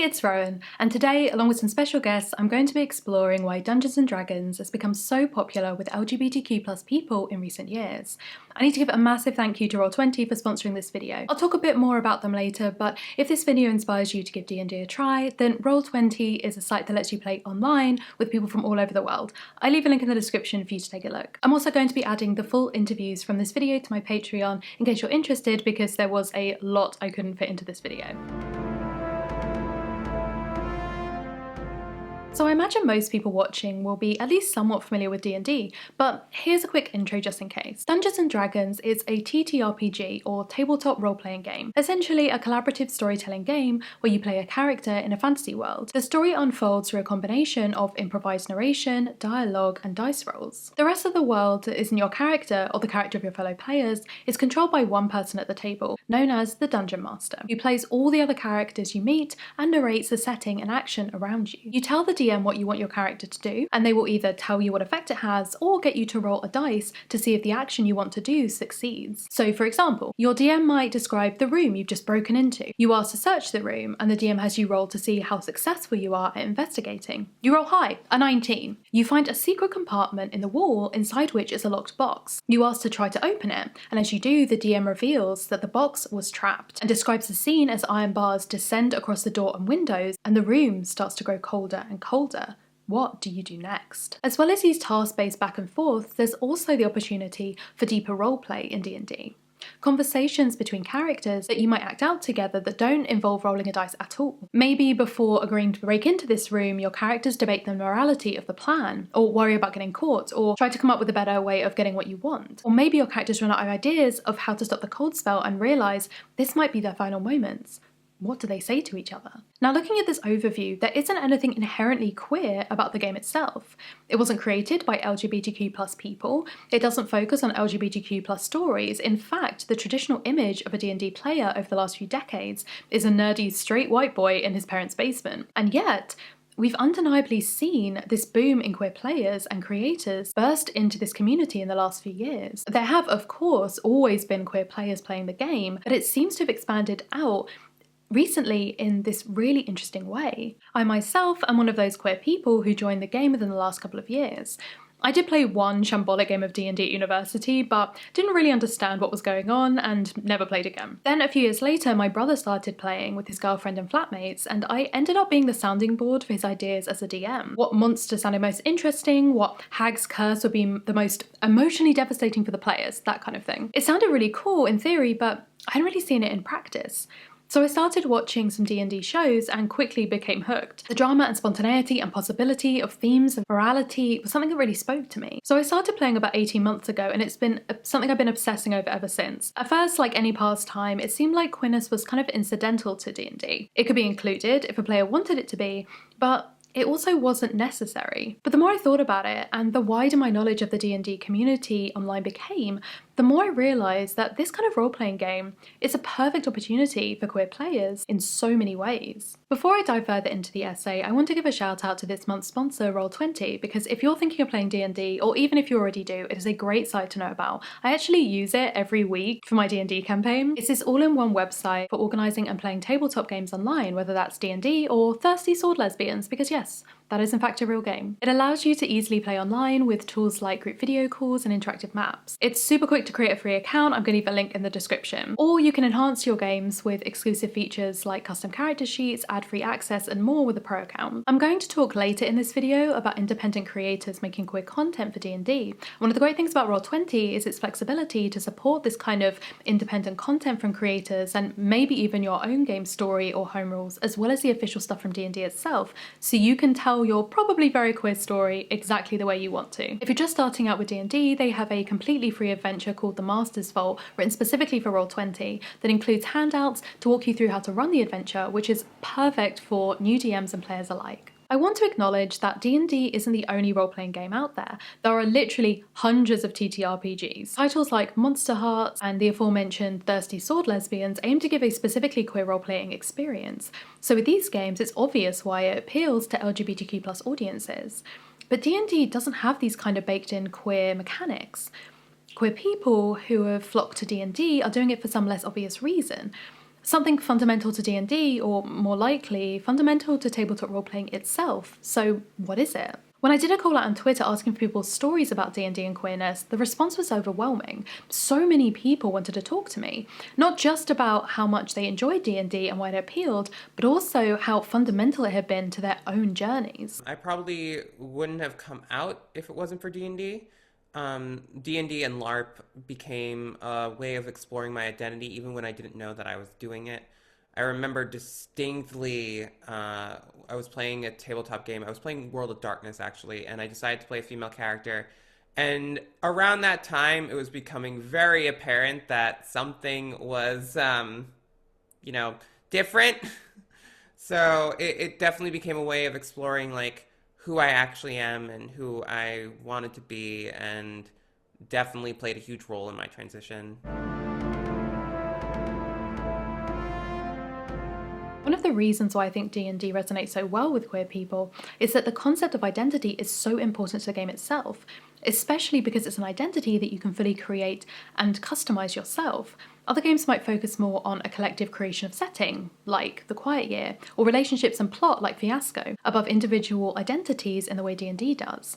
it's Rowan, and today, along with some special guests, I'm going to be exploring why Dungeons & Dragons has become so popular with LGBTQ+ people in recent years. I need to give a massive thank you to Roll20 for sponsoring this video. I'll talk a bit more about them later, but if this video inspires you to give D&D a try, then Roll20 is a site that lets you play online with people from all over the world. I leave a link in the description for you to take a look. I'm also going to be adding the full interviews from this video to my Patreon in case you're interested, because there was a lot I couldn't fit into this video. So I imagine most people watching will be at least somewhat familiar with D&D, but here's a quick intro just in case. Dungeons & Dragons is a TTRPG, or tabletop role-playing game, essentially a collaborative storytelling game where you play a character in a fantasy world. The story unfolds through a combination of improvised narration, dialogue, and dice rolls. The rest of the world that isn't your character, or the character of your fellow players, is controlled by one person at the table, known as the Dungeon Master, who plays all the other characters you meet and narrates the setting and action around you. You tell the DM what you want your character to do, and they will either tell you what effect it has or get you to roll a dice to see if the action you want to do succeeds. So for example, your DM might describe the room you've just broken into. You ask to search the room, and the DM has you roll to see how successful you are at investigating. You roll high, a 19. You find a secret compartment in the wall inside which is a locked box. You ask to try to open it, and as you do, the DM reveals that the box was trapped and describes the scene as iron bars descend across the door and windows, and the room starts to grow colder and colder. What do you do next? As well as these task-based back and forth, there's also the opportunity for deeper roleplay in D&D. Conversations between characters that you might act out together that don't involve rolling a dice at all. Maybe before agreeing to break into this room, your characters debate the morality of the plan, or worry about getting caught, or try to come up with a better way of getting what you want. Or maybe your characters run out of ideas of how to stop the cold spell and realise this might be their final moments. What do they say to each other? Now, looking at this overview, there isn't anything inherently queer about the game itself. It wasn't created by LGBTQ+ people. It doesn't focus on LGBTQ+ stories. In fact, the traditional image of a D&D player over the last few decades is a nerdy straight white boy in his parents' basement. And yet, we've undeniably seen this boom in queer players and creators burst into this community in the last few years. There have, of course, always been queer players playing the game, but it seems to have expanded out recently in this really interesting way. I myself am one of those queer people who joined the game within the last couple of years. I did play one shambolic game of D&D at university, but didn't really understand what was going on and never played again. Then a few years later, my brother started playing with his girlfriend and flatmates, and I ended up being the sounding board for his ideas as a DM. What monster sounded most interesting, what hag's curse would be the most emotionally devastating for the players, that kind of thing. It sounded really cool in theory, but I hadn't really seen it in practice. So I started watching some D&D shows and quickly became hooked. The drama and spontaneity and possibility of themes and morality was something that really spoke to me. So I started playing about 18 months ago, and it's been something I've been obsessing over ever since. At first, like any pastime, it seemed like queerness was kind of incidental to D&D. It could be included if a player wanted it to be, but it also wasn't necessary. But the more I thought about it, and the wider my knowledge of the D&D community online became, the more I realised that this kind of role-playing game is a perfect opportunity for queer players in so many ways. Before I dive further into the essay, I want to give a shout out to this month's sponsor, Roll20, because if you're thinking of playing D&D, or even if you already do, it is a great site to know about. I actually use it every week for my D&D campaign. It's this all-in-one website for organising and playing tabletop games online, whether that's D&D or Thirsty Sword Lesbians, because yes, that is in fact a real game. It allows you to easily play online with tools like group video calls and interactive maps. It's super quick to create a free account, I'm going to leave a link in the description. Or you can enhance your games with exclusive features like custom character sheets, ad-free access, and more with a pro account. I'm going to talk later in this video about independent creators making queer content for D&D. One of the great things about Roll20 is its flexibility to support this kind of independent content from creators, and maybe even your own game story or home rules, as well as the official stuff from D&D itself, so you can tell your probably very queer story exactly the way you want to. If you're just starting out with D&D, they have a completely free adventure called The Master's Vault, written specifically for Roll20, that includes handouts to walk you through how to run the adventure, which is perfect for new DMs and players alike. I want to acknowledge that D&D isn't the only role-playing game out there. There are literally hundreds of TTRPGs. Titles like Monster Hearts and the aforementioned Thirsty Sword Lesbians aim to give a specifically queer role-playing experience. So with these games, it's obvious why it appeals to LGBTQ+ audiences. But D&D doesn't have these kind of baked-in queer mechanics. Queer people who have flocked to D&D are doing it for some less obvious reason. something fundamental to D&D, or more likely, fundamental to tabletop role-playing itself. So what is it? When I did a call out on Twitter asking for people's stories about D&D and queerness, the response was overwhelming. So many people wanted to talk to me, not just about how much they enjoyed D&D and why it appealed, but also how fundamental it had been to their own journeys. I probably wouldn't have come out if it wasn't for D&D. D&D and LARP became a way of exploring my identity even when I didn't know that I was doing it. I remember distinctly, I was playing a tabletop game. I was playing World of Darkness, actually, and I decided to play a female character. And around that time, it was becoming very apparent that something was, different. So it definitely became a way of exploring, like, who I actually am and who I wanted to be, and definitely played a huge role in my transition. One of the reasons why I think D&D resonates so well with queer people is that the concept of identity is so important to the game itself, especially because it's an identity that you can fully create and customize yourself. Other games might focus more on a collective creation of setting, like The Quiet Year, or relationships and plot, like Fiasco, above individual identities in the way D&D does.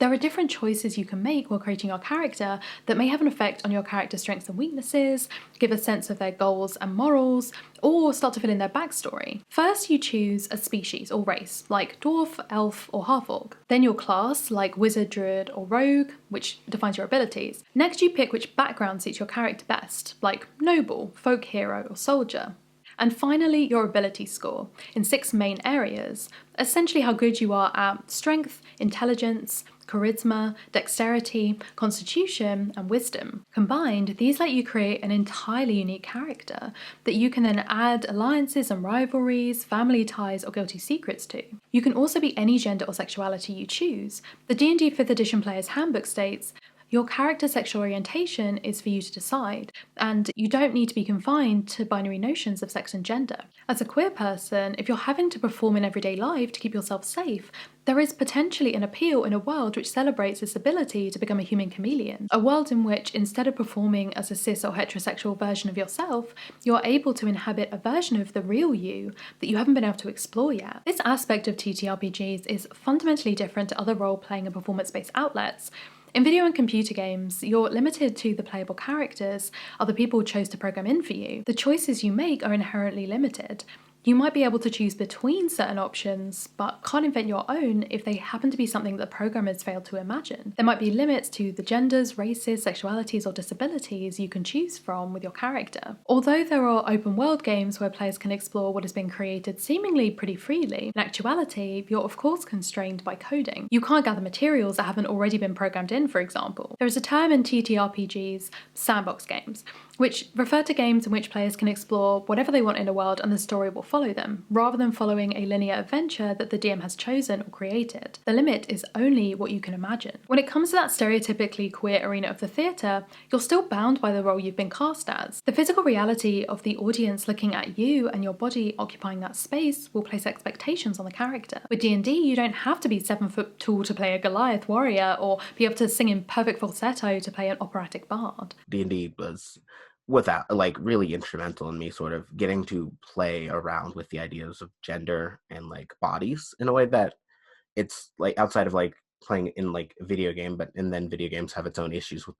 There are different choices you can make while creating your character that may have an effect on your character's strengths and weaknesses, give a sense of their goals and morals, or start to fill in their backstory. First, you choose a species or race, like dwarf, elf, or half-orc. Then your class, like wizard, druid, or rogue, which defines your abilities. Next, you pick which background suits your character best, like noble, folk hero, or soldier. And finally, your ability score, in 6 main areas, essentially how good you are at strength, intelligence, charisma, dexterity, constitution, and wisdom. Combined, these let you create an entirely unique character that you can then add alliances and rivalries, family ties, or guilty secrets to. You can also be any gender or sexuality you choose. The D&D 5th edition Player's Handbook states, your character's sexual orientation is for you to decide, and you don't need to be confined to binary notions of sex and gender. As a queer person, if you're having to perform in everyday life to keep yourself safe, there is potentially an appeal in a world which celebrates this ability to become a human chameleon. A world in which, instead of performing as a cis or heterosexual version of yourself, you're able to inhabit a version of the real you that you haven't been able to explore yet. This aspect of TTRPGs is fundamentally different to other role-playing and performance-based outlets. In video and computer games, you're limited to the playable characters other people chose to program in for you. The choices you make are inherently limited. You might be able to choose between certain options, but can't invent your own if they happen to be something that programmers failed to imagine. There might be limits to the genders, races, sexualities, or disabilities you can choose from with your character. Although there are open world games where players can explore what has been created seemingly pretty freely, in actuality, you're of course constrained by coding. You can't gather materials that haven't already been programmed in, for example. There is a term in TTRPGs, sandbox games, which refer to games in which players can explore whatever they want in a world and the story will follow them, rather than following a linear adventure that the DM has chosen or created. The limit is only what you can imagine. When it comes to that stereotypically queer arena of the theatre, you're still bound by the role you've been cast as. The physical reality of the audience looking at you and your body occupying that space will place expectations on the character. With D&D, you don't have to be 7 foot tall to play a Goliath warrior or be able to sing in perfect falsetto to play an operatic bard. D&D was without really instrumental in me sort of getting to play around with the ideas of gender and bodies in a way that it's outside of playing in a video game, and then video games have its own issues with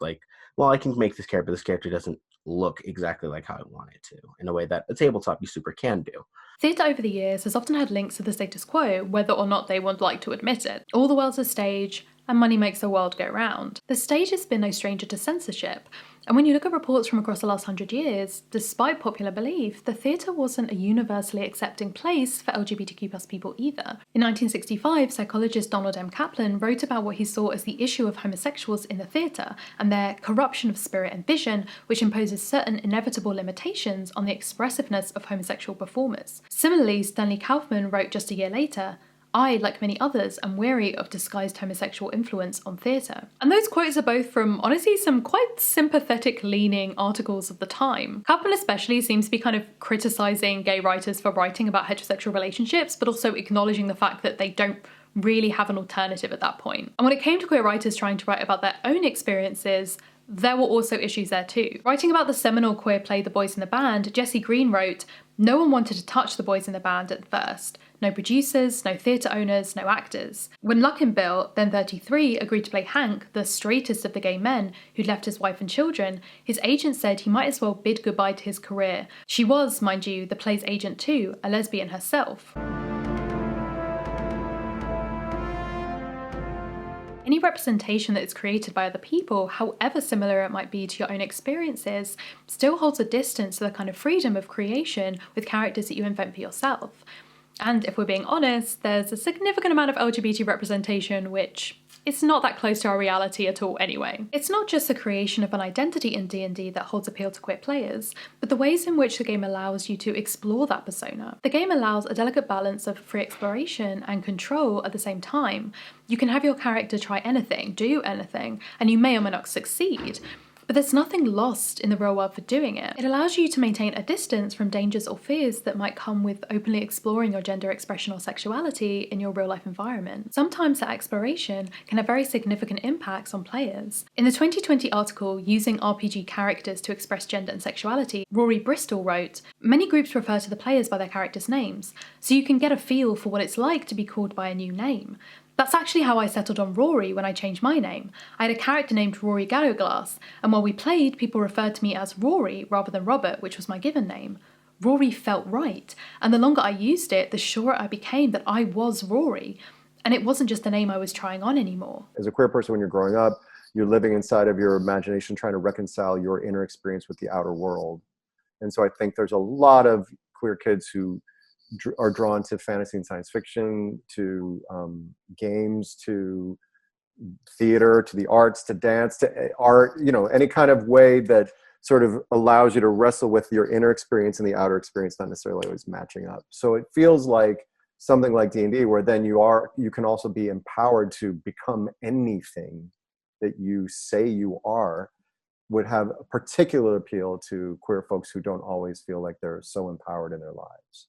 well, I can make this character, but this character doesn't look exactly like how I want it to, in a way that a tabletop you super can do. Theatre over the years has often had links to the status quo, whether or not they would like to admit it. All the world's a stage, and money makes the world go round. The stage has been no stranger to censorship, and when you look at reports from across the last 100 years, despite popular belief, the theatre wasn't a universally accepting place for LGBTQ+ people either. In 1965, psychologist Donald M. Kaplan wrote about what he saw as the issue of homosexuals in the theatre and their corruption of spirit and vision, which imposes certain inevitable limitations on the expressiveness of homosexual performers. Similarly, Stanley Kaufman wrote just a year later, I, like many others, am wary of disguised homosexual influence on theatre. And those quotes are both from, honestly, some quite sympathetic-leaning articles of the time. Kaplan especially seems to be kind of criticising gay writers for writing about heterosexual relationships, but also acknowledging the fact that they don't really have an alternative at that point. And when it came to queer writers trying to write about their own experiences, there were also issues there too. Writing about the seminal queer play The Boys in the Band, Jesse Green wrote, "No one wanted to touch the boys in the band at first. No producers, no theatre owners, no actors. When Luckinbill, then 33, agreed to play Hank, the straightest of the gay men who'd left his wife and children, his agent said he might as well bid goodbye to his career. She was, mind you, the play's agent too, a lesbian herself." Any representation that is created by other people, however similar it might be to your own experiences, still holds a distance to the kind of freedom of creation with characters that you invent for yourself. And if we're being honest, there's a significant amount of LGBT representation which is not that close to our reality at all anyway. It's not just the creation of an identity in D&D that holds appeal to queer players, but the ways in which the game allows you to explore that persona. The game allows a delicate balance of free exploration and control at the same time. You can have your character try anything, do anything, and you may or may not succeed. But there's nothing lost in the real world for doing it. It allows you to maintain a distance from dangers or fears that might come with openly exploring your gender expression or sexuality in your real life environment. Sometimes that exploration can have very significant impacts on players. In the 2020 article, Using RPG Characters to Express Gender and Sexuality, Rory Bristol wrote, "Many groups refer to the players by their characters' names, so you can get a feel for what it's like to be called by a new name. That's actually how I settled on Rory when I changed my name. I had a character named Rory Gallowglass, and while we played, people referred to me as Rory rather than Robert, which was my given name. Rory felt right, and the longer I used it, the surer I became that I was Rory, and it wasn't just a name I was trying on anymore." As a queer person, when you're growing up, you're living inside of your imagination, trying to reconcile your inner experience with the outer world. And so I think there's a lot of queer kids who are drawn to fantasy and science fiction, to games, to theater, to the arts, to dance, to art, any kind of way that sort of allows you to wrestle with your inner experience and the outer experience not necessarily always matching up. So it feels like something like D&D, where then you can also be empowered to become anything that you say you are, would have a particular appeal to queer folks who don't always feel like they're so empowered in their lives.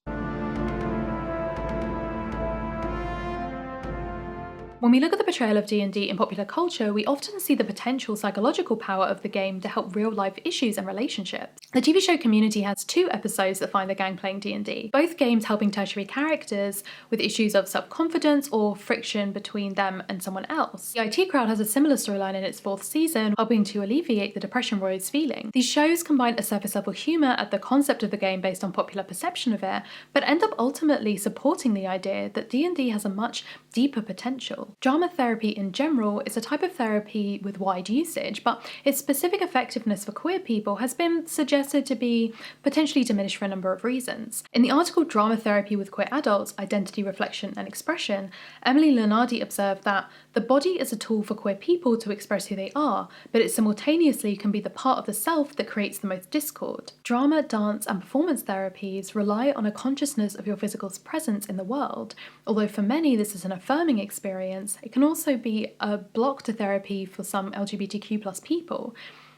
When we look at the portrayal of D&D in popular culture, we often see the potential psychological power of the game to help real-life issues and relationships. The TV show Community has 2 episodes that find the gang playing D&D, both games helping tertiary characters with issues of self-confidence or friction between them and someone else. The IT Crowd has a similar storyline in its 4th season, helping to alleviate the depression Roy is feeling. These shows combine a surface-level humour at the concept of the game based on popular perception of it, but end up ultimately supporting the idea that D&D has a much deeper potential. Drama therapy in general is a type of therapy with wide usage, but its specific effectiveness for queer people has been suggested to be potentially diminished for a number of reasons. In the article Drama Therapy with Queer Adults, Identity, Reflection and Expression, Emily Lunardi observed that the body is a tool for queer people to express who they are, but it simultaneously can be the part of the self that creates the most discord. Drama, dance and performance therapies rely on a consciousness of your physical presence in the world. Although for many this is an affirming experience, it can also be a block to therapy for some LGBTQ+ people.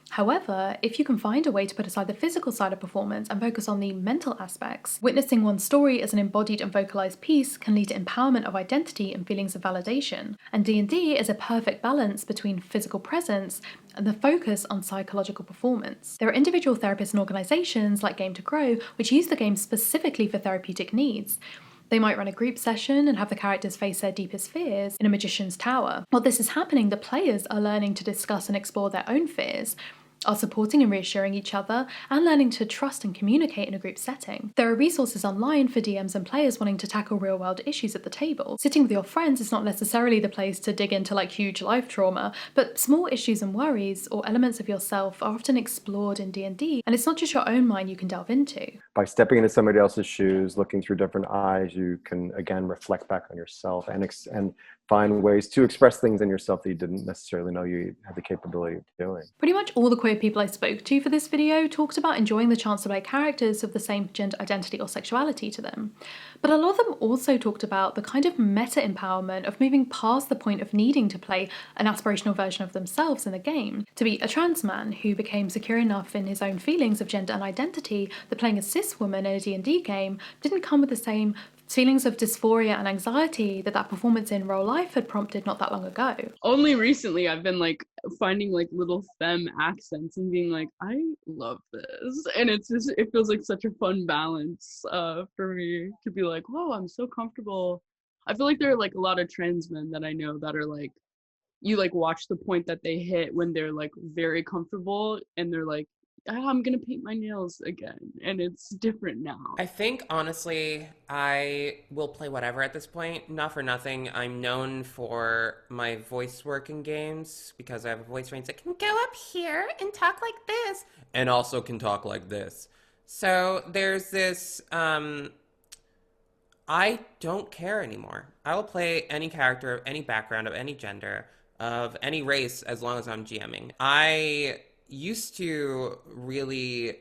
However, if you can find a way to put aside the physical side of performance and focus on the mental aspects, witnessing one's story as an embodied and vocalized piece can lead to empowerment of identity and feelings of validation. And D&D is a perfect balance between physical presence and the focus on psychological performance. There are individual therapists and organizations like Game to Grow which use the game specifically for therapeutic needs. They might run a group session and have the characters face their deepest fears in a magician's tower. While this is happening, the players are learning to discuss and explore their own fears, are supporting and reassuring each other, and learning to trust and communicate in a group setting. There are resources online for DMs and players wanting to tackle real-world issues at the table. Sitting with your friends is not necessarily the place to dig into huge life trauma, but small issues and worries or elements of yourself are often explored in D&D, and it's not just your own mind you can delve into. By stepping into somebody else's shoes, looking through different eyes, you can again reflect back on yourself and find ways to express things in yourself that you didn't necessarily know you had the capability of doing. Pretty much all the queer people I spoke to for this video talked about enjoying the chance to play characters of the same gender identity or sexuality to them. But a lot of them also talked about the kind of meta-empowerment of moving past the point of needing to play an aspirational version of themselves in the game, to be a trans man who became secure enough in his own feelings of gender and identity that playing a cis woman in a D&D game didn't come with the same feelings of dysphoria and anxiety that performance in real life had prompted not that long ago. Only recently I've been like finding like little femme accents and being like, I love this. And it's just, it feels like such a fun balance for me to be like, whoa, I'm so comfortable. I feel like there are like a lot of trans men that I know that are like, you like watch the point that they hit when they're like very comfortable and they're like, I'm gonna paint my nails again, and it's different now. I think, honestly, I will play whatever at this point. Not for nothing, I'm known for my voice work in games because I have a voice range that can go up here and talk like this, and also can talk like this. So there's this, I don't care anymore. I will play any character of any background, of any gender, of any race, as long as I'm GMing. I used to really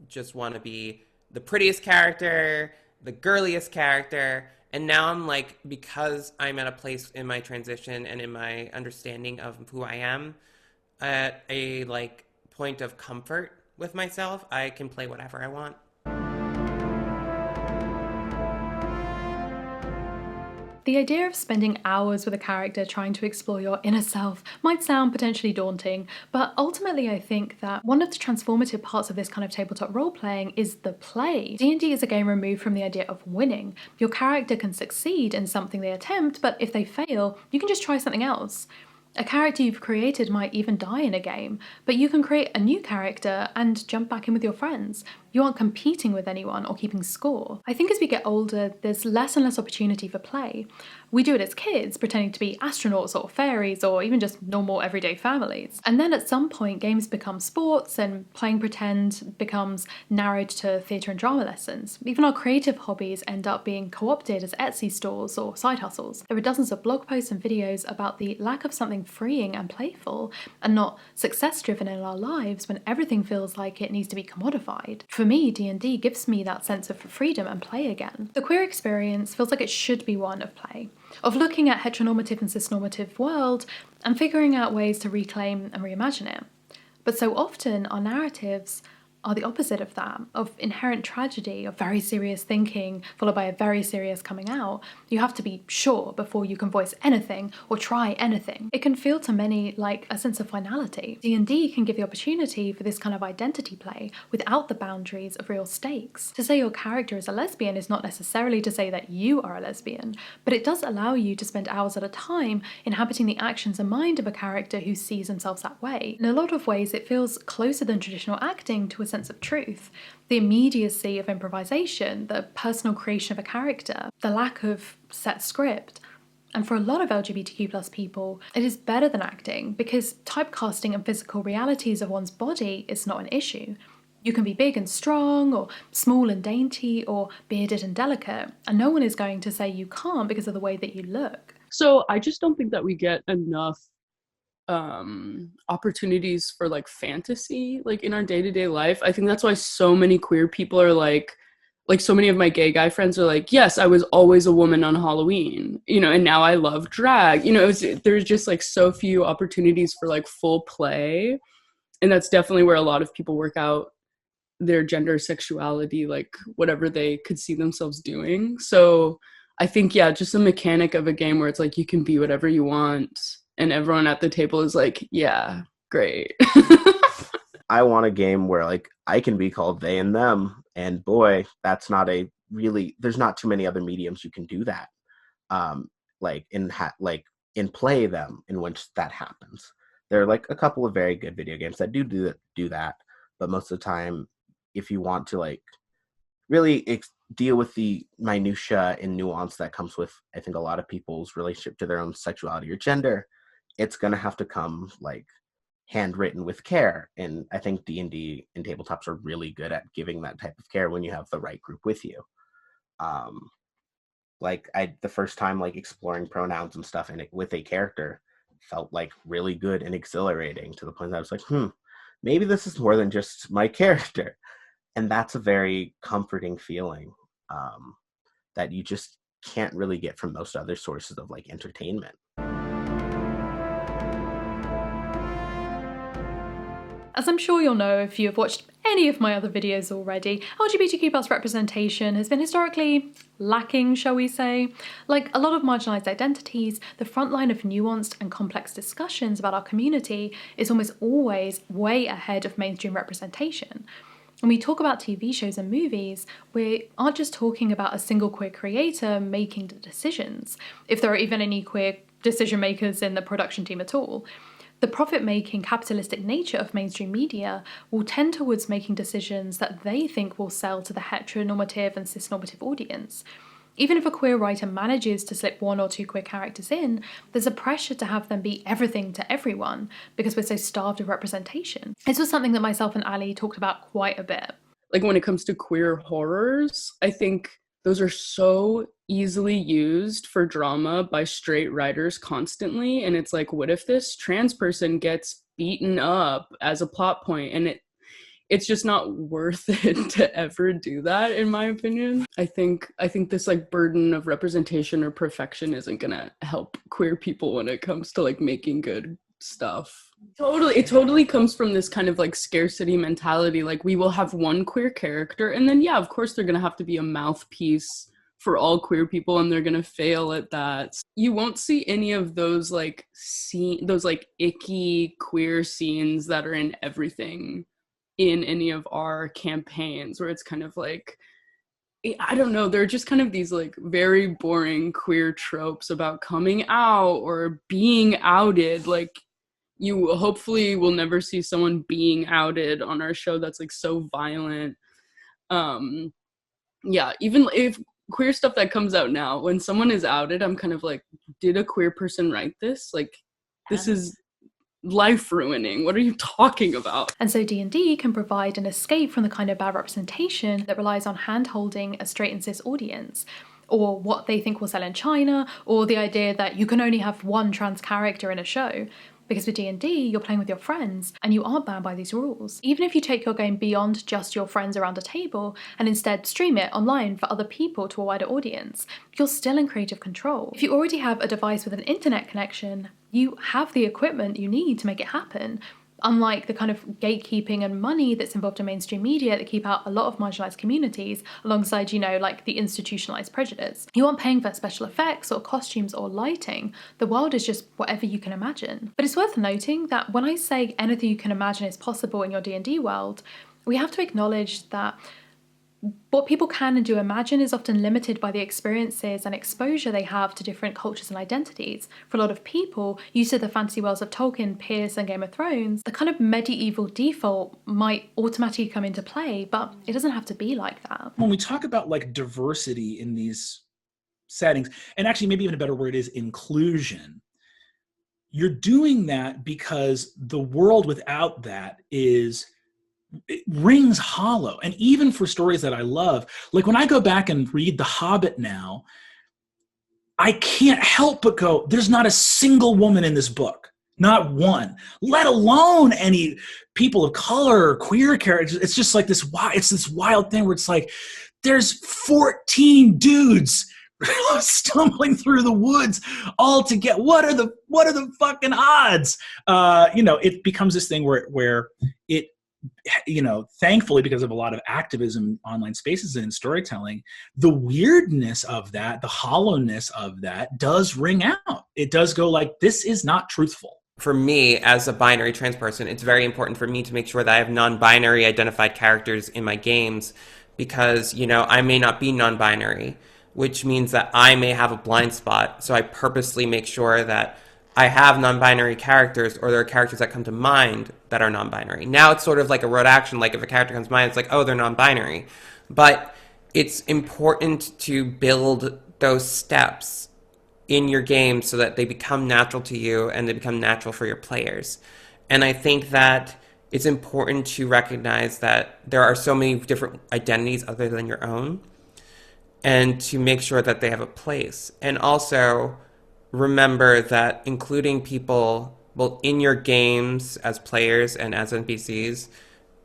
just want to be the prettiest character, the girliest character, and now I'm like, because I'm at a place in my transition and in my understanding of who I am, at a like point of comfort with myself, I can play whatever I want. The idea of spending hours with a character trying to explore your inner self might sound potentially daunting, but ultimately I think that one of the transformative parts of this kind of tabletop role-playing is the play. D&D is a game removed from the idea of winning. Your character can succeed in something they attempt, but if they fail, you can just try something else. A character you've created might even die in a game, but you can create a new character and jump back in with your friends. You aren't competing with anyone or keeping score. I think as we get older, there's less and less opportunity for play. We do it as kids, pretending to be astronauts or fairies or even just normal everyday families. And then at some point, games become sports and playing pretend becomes narrowed to theatre and drama lessons. Even our creative hobbies end up being co-opted as Etsy stores or side hustles. There are dozens of blog posts and videos about the lack of something freeing and playful and not success-driven in our lives when everything feels like it needs to be commodified. For me, D&D gives me that sense of freedom and play again. The queer experience feels like it should be one of play, of looking at heteronormative and cisnormative world and figuring out ways to reclaim and reimagine it. But so often our narratives are the opposite of that, of inherent tragedy, of very serious thinking, followed by a very serious coming out. You have to be sure before you can voice anything or try anything. It can feel to many like a sense of finality. D&D can give the opportunity for this kind of identity play without the boundaries of real stakes. To say your character is a lesbian is not necessarily to say that you are a lesbian, but it does allow you to spend hours at a time inhabiting the actions and mind of a character who sees themselves that way. In a lot of ways, it feels closer than traditional acting to a sense of truth. The immediacy of improvisation, the personal creation of a character, the lack of set script. And for a lot of LGBTQ+ people, it is better than acting because typecasting and physical realities of one's body is not an issue. You can be big and strong, or small and dainty, or bearded and delicate, and no one is going to say you can't because of the way that you look. So I just don't think that we get enough opportunities for like fantasy like in our day-to-day life. I think that's why so many queer people are like so many of my gay guy friends are like, yes, I was always a woman on Halloween, you know, and now I love drag, you know. There's just like so few opportunities for like full play, and that's definitely where a lot of people work out their gender, sexuality, like whatever they could see themselves doing. So I think, yeah, just a mechanic of a game where it's like you can be whatever you want and everyone at the table is like, yeah, great. I want a game where like I can be called they and them, and boy, that's not a really. There's not too many other mediums you can do that. Like in play them in which that happens. There are like a couple of very good video games that do that, but most of the time, if you want to like really deal with the minutia and nuance that comes with, I think, a lot of people's relationship to their own sexuality or gender, it's going to have to come like handwritten with care. And I think D&D and tabletops are really good at giving that type of care when you have the right group with you. The first time like exploring pronouns and stuff in it with a character felt like really good and exhilarating to the point that I was like, maybe this is more than just my character. And that's a very comforting feeling that you just can't really get from most other sources of like entertainment. As I'm sure you'll know if you have watched any of my other videos already, LGBTQ+ representation has been historically lacking, shall we say. Like a lot of marginalised identities, the front line of nuanced and complex discussions about our community is almost always way ahead of mainstream representation. When we talk about TV shows and movies, we aren't just talking about a single queer creator making the decisions, if there are even any queer decision makers in the production team at all. The profit-making, capitalistic nature of mainstream media will tend towards making decisions that they think will sell to the heteronormative and cisnormative audience. Even if a queer writer manages to slip one or two queer characters in, there's a pressure to have them be everything to everyone because we're so starved of representation. This was something that myself and Ali talked about quite a bit. Like when it comes to queer horrors, I think those are so easily used for drama by straight writers constantly. And it's like, what if this trans person gets beaten up as a plot point? And it's just not worth it to ever do that, in my opinion. I think this like burden of representation or perfection isn't gonna help queer people when it comes to like making good stuff. It totally comes from this kind of like scarcity mentality. Like we will have one queer character and then yeah, of course they're gonna have to be a mouthpiece for all queer people and they're gonna fail at that. You won't see any of those like those like icky queer scenes that are in everything in any of our campaigns, where it's kind of like, I don't know, they're just kind of these like very boring queer tropes about coming out or being outed. Like you hopefully will never see someone being outed on our show that's like so violent. Yeah, even if queer stuff that comes out now, when someone is outed, I'm kind of like, did a queer person write this? Like, this is life ruining. What are you talking about? And so D&D can provide an escape from the kind of bad representation that relies on hand-holding a straight and cis audience, or what they think will sell in China, or the idea that you can only have one trans character in a show. Because with D&D, you're playing with your friends, and you aren't bound by these rules. Even if you take your game beyond just your friends around a table, and instead stream it online for other people to a wider audience, you're still in creative control. If you already have a device with an internet connection, you have the equipment you need to make it happen. Unlike the kind of gatekeeping and money that's involved in mainstream media that keep out a lot of marginalised communities alongside, like the institutionalised prejudice. You aren't paying for special effects or costumes or lighting. The world is just whatever you can imagine. But it's worth noting that when I say anything you can imagine is possible in your D&D world, we have to acknowledge that what people can and do imagine is often limited by the experiences and exposure they have to different cultures and identities. For a lot of people, used to the fantasy worlds of Tolkien, Pierce, and Game of Thrones, the kind of medieval default might automatically come into play, but it doesn't have to be like that. When we talk about like diversity in these settings, and actually maybe even a better word is inclusion, you're doing that because the world without that it rings hollow. And even for stories that I love, like when I go back and read The Hobbit now, I can't help but go, there's not a single woman in this book, not one, let alone any people of color or queer characters. It's just like this wild thing where it's like, there's 14 dudes stumbling through the woods all to get, what are the fucking odds? It becomes this thing where it, thankfully, because of a lot of activism, online spaces, and storytelling, the weirdness of that, the hollowness of that does ring out. It does go like, this is not truthful. For me, as a binary trans person, it's very important for me to make sure that I have non-binary identified characters in my games because, I may not be non-binary, which means that I may have a blind spot. So I purposely make sure that I have non-binary characters, or there are characters that come to mind that are non-binary. Now it's sort of like a rote action, like if a character comes to mind, it's like, oh, they're non-binary. But it's important to build those steps in your game so that they become natural to you and they become natural for your players. And I think that it's important to recognize that there are so many different identities other than your own, and to make sure that they have a place. And also remember that including people, both in your games as players and as NPCs,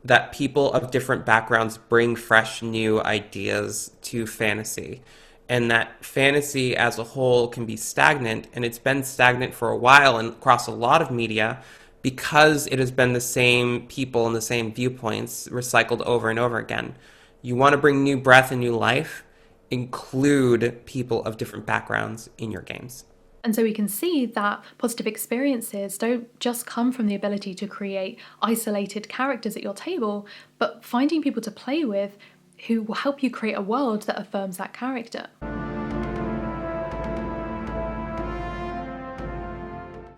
that people of different backgrounds bring fresh new ideas to fantasy. And that fantasy as a whole can be stagnant, and it's been stagnant for a while and across a lot of media because it has been the same people and the same viewpoints recycled over and over again. You want to bring new breath and new life, include people of different backgrounds in your games. And so we can see that positive experiences don't just come from the ability to create isolated characters at your table, but finding people to play with who will help you create a world that affirms that character.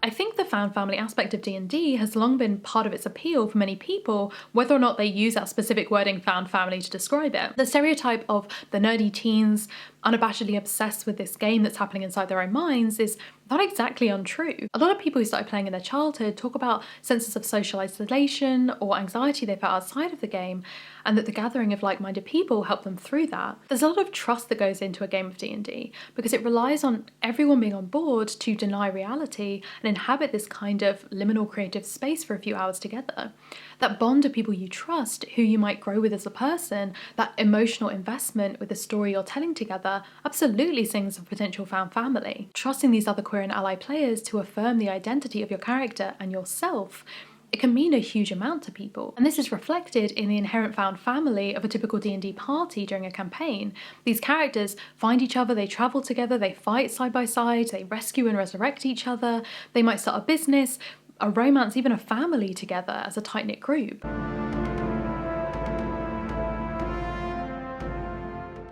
I think the fan family aspect of D&D has long been part of its appeal for many people, whether or not they use that specific wording fan family to describe it. The stereotype of the nerdy teens unabashedly obsessed with this game that's happening inside their own minds is not exactly untrue. A lot of people who started playing in their childhood talk about senses of social isolation or anxiety they felt outside of the game, and that the gathering of like-minded people helped them through that. There's a lot of trust that goes into a game of D&D because it relies on everyone being on board to deny reality and inhabit this kind of liminal creative space for a few hours together. That bond of people you trust, who you might grow with as a person, that emotional investment with the story you're telling together, absolutely sings of potential fan family. Trusting these other queer and ally players to affirm the identity of your character and yourself, it can mean a huge amount to people. And this is reflected in the inherent found family of a typical D&D party during a campaign. These characters find each other, they travel together, they fight side by side, they rescue and resurrect each other, they might start a business, a romance, even a family together as a tight-knit group.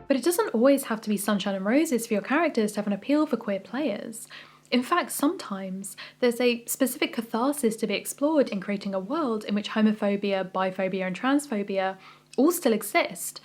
But it doesn't always have to be sunshine and roses for your characters to have an appeal for queer players. In fact, sometimes there's a specific catharsis to be explored in creating a world in which homophobia, biphobia, and transphobia all still exist.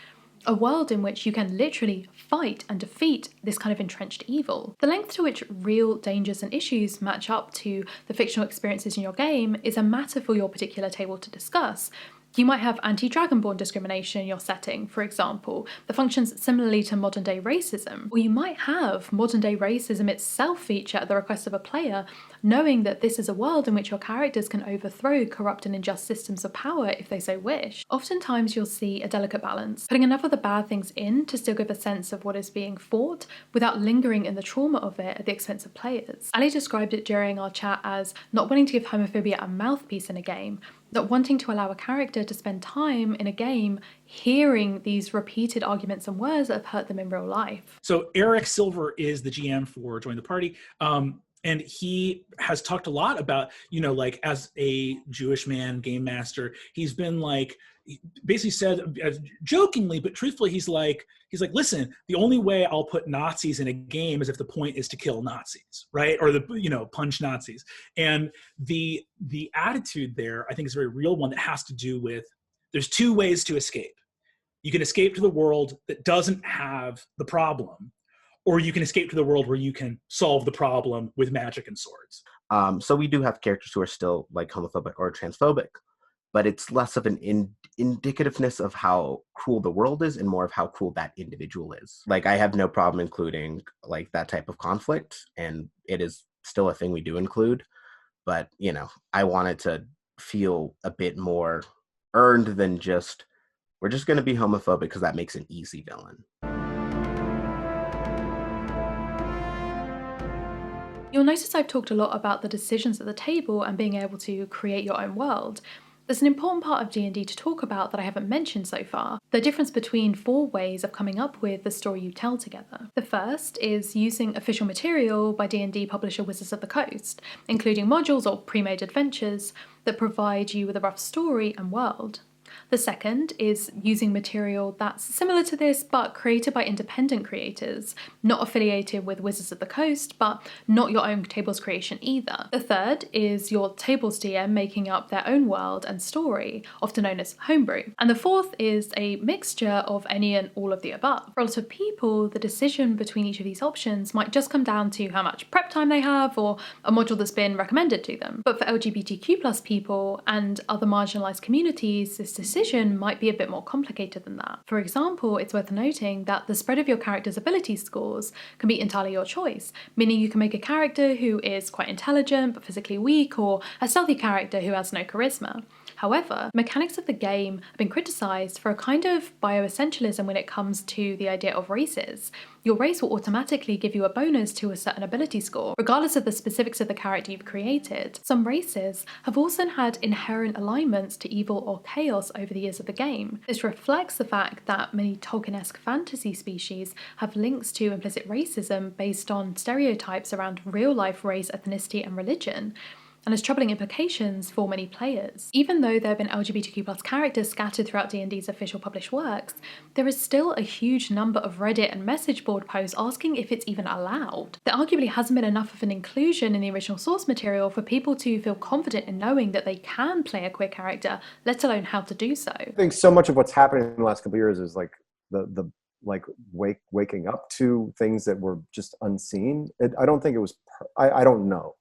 A world in which you can literally fight and defeat this kind of entrenched evil. The length to which real dangers and issues match up to the fictional experiences in your game is a matter for your particular table to discuss. You might have anti-dragonborn discrimination in your setting, for example, that functions similarly to modern-day racism. Or you might have modern-day racism itself feature at the request of a player, knowing that this is a world in which your characters can overthrow corrupt and unjust systems of power if they so wish. Oftentimes you'll see a delicate balance, putting enough of the bad things in to still give a sense of what is being fought, without lingering in the trauma of it at the expense of players. Ali described it during our chat as not wanting to give homophobia a mouthpiece in a game, not wanting to allow a character to spend time in a game hearing these repeated arguments and words that have hurt them in real life. So Eric Silver is the GM for Join the Party. And he has talked a lot about, like as a Jewish man, game master, he's been like, basically said jokingly, but truthfully, he's like, listen, the only way I'll put Nazis in a game is if the point is to kill Nazis, right? Or punch Nazis. And the attitude there, I think, is a very real one that has to do with, there's two ways to escape. You can escape to the world that doesn't have the problem, or you can escape to the world where you can solve the problem with magic and swords. So we do have characters who are still like homophobic or transphobic, but it's less of an indicativeness of how cruel the world is and more of how cruel that individual is. Like, I have no problem including like that type of conflict, and it is still a thing we do include, but I wanted to feel a bit more earned than just, we're just going to be homophobic because that makes an easy villain. You'll notice I've talked a lot about the decisions at the table and being able to create your own world. There's an important part of D&D to talk about that I haven't mentioned so far, the difference between 4 ways of coming up with the story you tell together. The first is using official material by D&D publisher Wizards of the Coast, including modules or pre-made adventures that provide you with a rough story and world. The second is using material that's similar to this but created by independent creators, not affiliated with Wizards of the Coast, but not your own table's creation either. The third is your table's DM making up their own world and story, often known as Homebrew. And the fourth is a mixture of any and all of the above. For a lot of people, the decision between each of these options might just come down to how much prep time they have or a module that's been recommended to them. But for LGBTQ+ people and other marginalised communities, this decision might be a bit more complicated than that. For example, it's worth noting that the spread of your character's ability scores can be entirely your choice, meaning you can make a character who is quite intelligent but physically weak, or a stealthy character who has no charisma. However, mechanics of the game have been criticised for a kind of bioessentialism when it comes to the idea of races. Your race will automatically give you a bonus to a certain ability score, regardless of the specifics of the character you've created. Some races have also had inherent alignments to evil or chaos over the years of the game. This reflects the fact that many Tolkien-esque fantasy species have links to implicit racism based on stereotypes around real-life race, ethnicity, and religion, and has troubling implications for many players. Even though there have been LGBTQ+ characters scattered throughout D&D's official published works, there is still a huge number of Reddit and message board posts asking if it's even allowed. There arguably hasn't been enough of an inclusion in the original source material for people to feel confident in knowing that they can play a queer character, let alone how to do so. I think so much of what's happening in the last couple of years is like the waking up to things that were just unseen. I don't think it was, I don't know,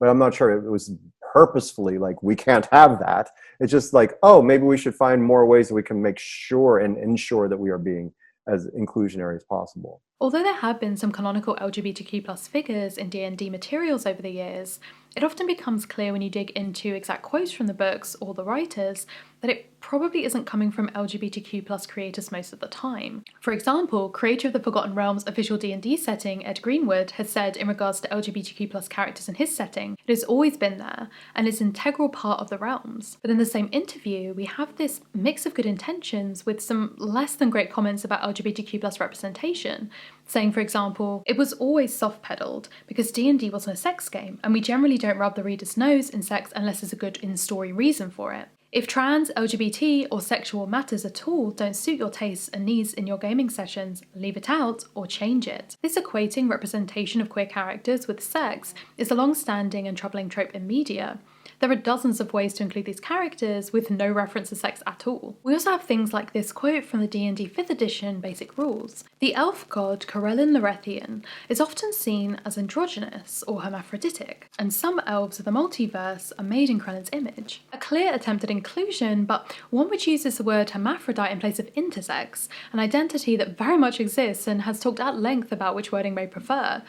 but I'm not sure it was purposefully like, we can't have that. It's just like, oh, maybe we should find more ways that we can make sure and ensure that we are being as inclusionary as possible. Although there have been some canonical LGBTQ+ figures in D&D materials over the years, it often becomes clear when you dig into exact quotes from the books or the writers that it probably isn't coming from LGBTQ+ creators most of the time. For example, creator of the Forgotten Realms official D&D setting, Ed Greenwood, has said in regards to LGBTQ+ characters in his setting, it has always been there and is an integral part of the realms. But in the same interview, we have this mix of good intentions with some less than great comments about LGBTQ+ representation, saying, for example, it was always soft-pedaled because D&D wasn't a sex game, and we generally don't rub the reader's nose in sex unless there's a good in-story reason for it. If trans, LGBT, or sexual matters at all don't suit your tastes and needs in your gaming sessions, leave it out or change it. This equating representation of queer characters with sex is a long-standing and troubling trope in media. There are dozens of ways to include these characters with no reference to sex at all. We also have things like this quote from the D&D 5th edition basic rules. The elf god Corellin Larethian is often seen as androgynous or hermaphroditic, and some elves of the multiverse are made in Corellin's image. A clear attempt at inclusion, but one which uses the word hermaphrodite in place of intersex, an identity that very much exists and has talked at length about which wording they prefer.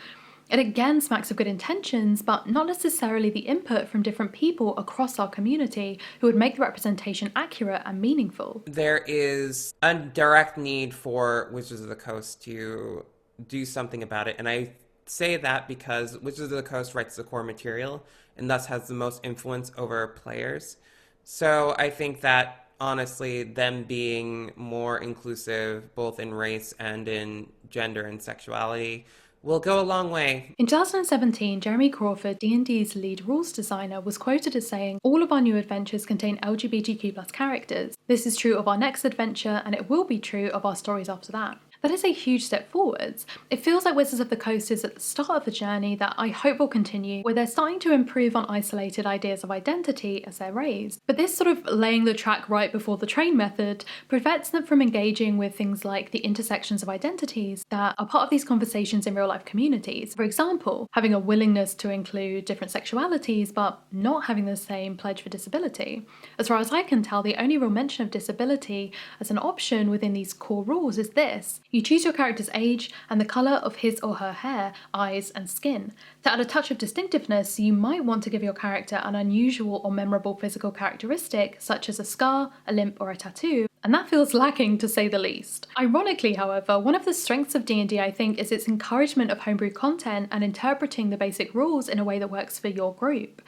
It again smacks of good intentions, but not necessarily the input from different people across our community who would make the representation accurate and meaningful. There is a direct need for Wizards of the Coast to do something about it, and I say that because Wizards of the Coast writes the core material and thus has the most influence over players. So I think that honestly, them being more inclusive both in race and in gender and sexuality will go a long way. In 2017, Jeremy Crawford, D&D's lead rules designer, was quoted as saying, "All of our new adventures contain LGBTQ+ characters. This is true of our next adventure, and it will be true of our stories after that." That is a huge step forwards. It feels like Wizards of the Coast is at the start of a journey that I hope will continue, where they're starting to improve on isolated ideas of identity as they're raised. But this sort of laying the track right before the train method prevents them from engaging with things like the intersections of identities that are part of these conversations in real life communities. For example, having a willingness to include different sexualities but not having the same pledge for disability. As far as I can tell, the only real mention of disability as an option within these core rules is this. You choose your character's age and the colour of his or her hair, eyes, and skin. To add a touch of distinctiveness, you might want to give your character an unusual or memorable physical characteristic, such as a scar, a limp, or a tattoo, and that feels lacking to say the least. Ironically, however, one of the strengths of D&D, I think, is its encouragement of homebrew content and interpreting the basic rules in a way that works for your group.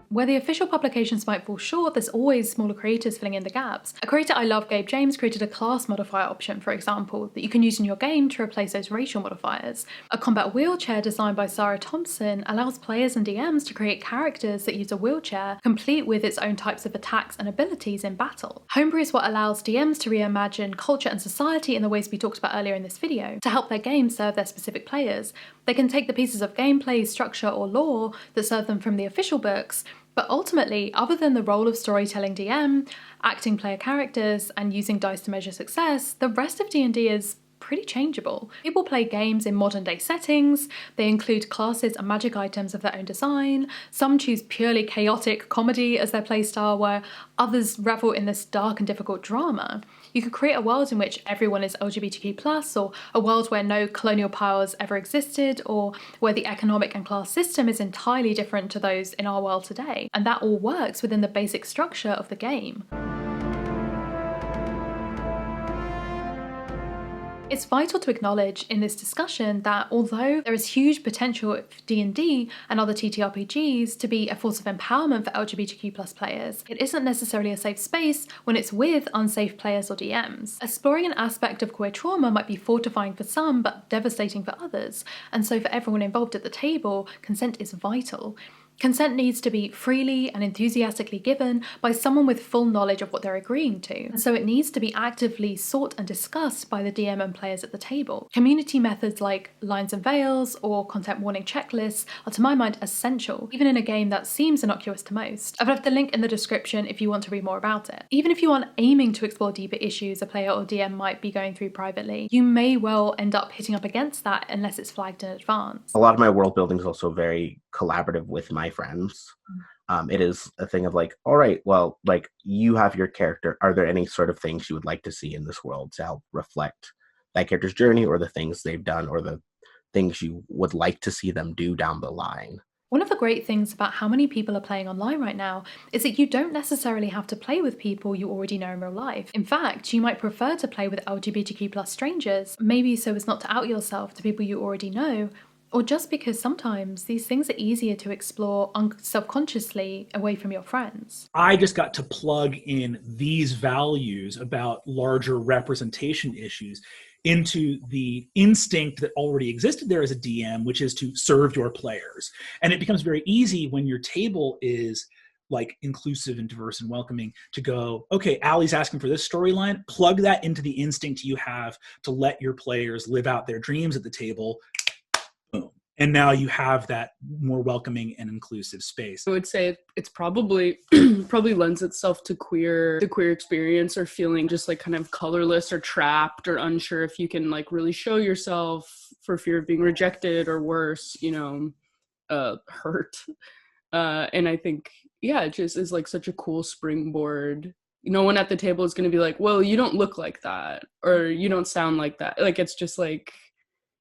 Where the official publications might fall short, there's always smaller creators filling in the gaps. A creator I love, Gabe James, created a class modifier option, for example, that you can use in your game to replace those racial modifiers. A combat wheelchair designed by Sarah Thompson allows players and DMs to create characters that use a wheelchair, complete with its own types of attacks and abilities in battle. Homebrew is what allows DMs to reimagine culture and society in the ways we talked about earlier in this video, to help their game serve their specific players. They can take the pieces of gameplay, structure, or lore that serve them from the official books, but ultimately, other than the role of storytelling DM, acting player characters, and using dice to measure success, the rest of D&D is pretty changeable. People play games in modern day settings, they include classes and magic items of their own design, some choose purely chaotic comedy as their playstyle, where others revel in this dark and difficult drama. You could create a world in which everyone is LGBTQ+, or a world where no colonial powers ever existed, or where the economic and class system is entirely different to those in our world today. And that all works within the basic structure of the game. It's vital to acknowledge in this discussion that although there is huge potential for D&D and other TTRPGs to be a force of empowerment for LGBTQ+ players, it isn't necessarily a safe space when it's with unsafe players or DMs. Exploring an aspect of queer trauma might be fortifying for some but devastating for others, and so for everyone involved at the table, consent is vital. Consent needs to be freely and enthusiastically given by someone with full knowledge of what they're agreeing to, and so it needs to be actively sought and discussed by the DM and players at the table. Community methods like lines and veils or content warning checklists are, to my mind, essential, even in a game that seems innocuous to most. I've left the link in the description if you want to read more about it. Even if you aren't aiming to explore deeper issues a player or DM might be going through privately, you may well end up hitting up against that unless it's flagged in advance. A lot of my world building is also very collaborative with my friends. It is a thing of like, all right, well, like, you have your character. Are there any sort of things you would like to see in this world to help reflect that character's journey, or the things they've done, or the things you would like to see them do down the line? One of the great things about how many people are playing online right now is that you don't necessarily have to play with people you already know in real life. In fact, you might prefer to play with LGBTQ+ strangers, maybe so as not to out yourself to people you already know, or just because sometimes these things are easier to explore self-consciously away from your friends. I just got to plug in these values about larger representation issues into the instinct that already existed there as a DM, which is to serve your players. And it becomes very easy when your table is like inclusive and diverse and welcoming to go, okay, Allie's asking for this storyline, plug that into the instinct you have to let your players live out their dreams at the table. Boom. And now you have that more welcoming and inclusive space. I would say it's probably probably lends itself to the queer experience, or feeling just like kind of colorless or trapped or unsure if you can like really show yourself for fear of being rejected or worse, hurt. And I think, yeah, it just is like such a cool springboard. No one at the table is going to be like, well, you don't look like that, or you don't sound like that. Like, it's just like,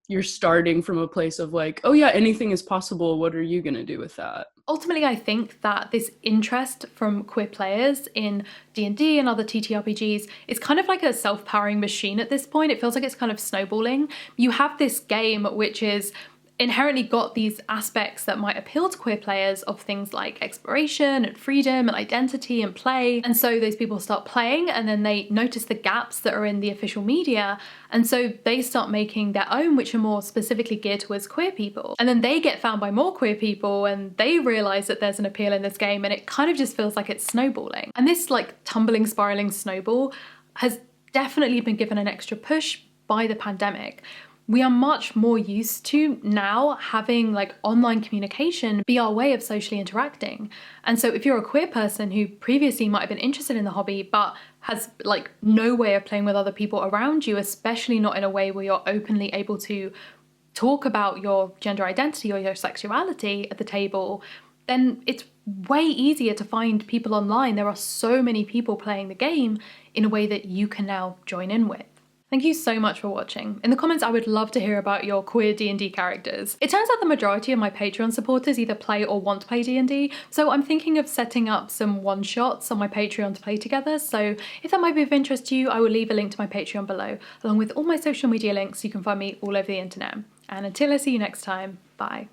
you're starting from a place of like, oh yeah, anything is possible. What are you going to do with that? Ultimately, I think that this interest from queer players in D&D and other TTRPGs is kind of like a self-powering machine at this point. It feels like it's kind of snowballing. You have this game which is inherently got these aspects that might appeal to queer players of things like exploration and freedom and identity and play. And so those people start playing, and then they notice the gaps that are in the official media. And so they start making their own, which are more specifically geared towards queer people. And then they get found by more queer people, and they realize that there's an appeal in this game, and it kind of just feels like it's snowballing. And this like tumbling, spiraling snowball has definitely been given an extra push by the pandemic. We are much more used to now having like online communication be our way of socially interacting. And so if you're a queer person who previously might have been interested in the hobby but has like no way of playing with other people around you, especially not in a way where you're openly able to talk about your gender identity or your sexuality at the table, then it's way easier to find people online. There are so many people playing the game in a way that you can now join in with. Thank you so much for watching. In the comments, I would love to hear about your queer D&D characters. It turns out the majority of my Patreon supporters either play or want to play D&D, so I'm thinking of setting up some one-shots on my Patreon to play together, so if that might be of interest to you, I will leave a link to my Patreon below, along with all my social media links. You can find me all over the internet. And until I see you next time, bye.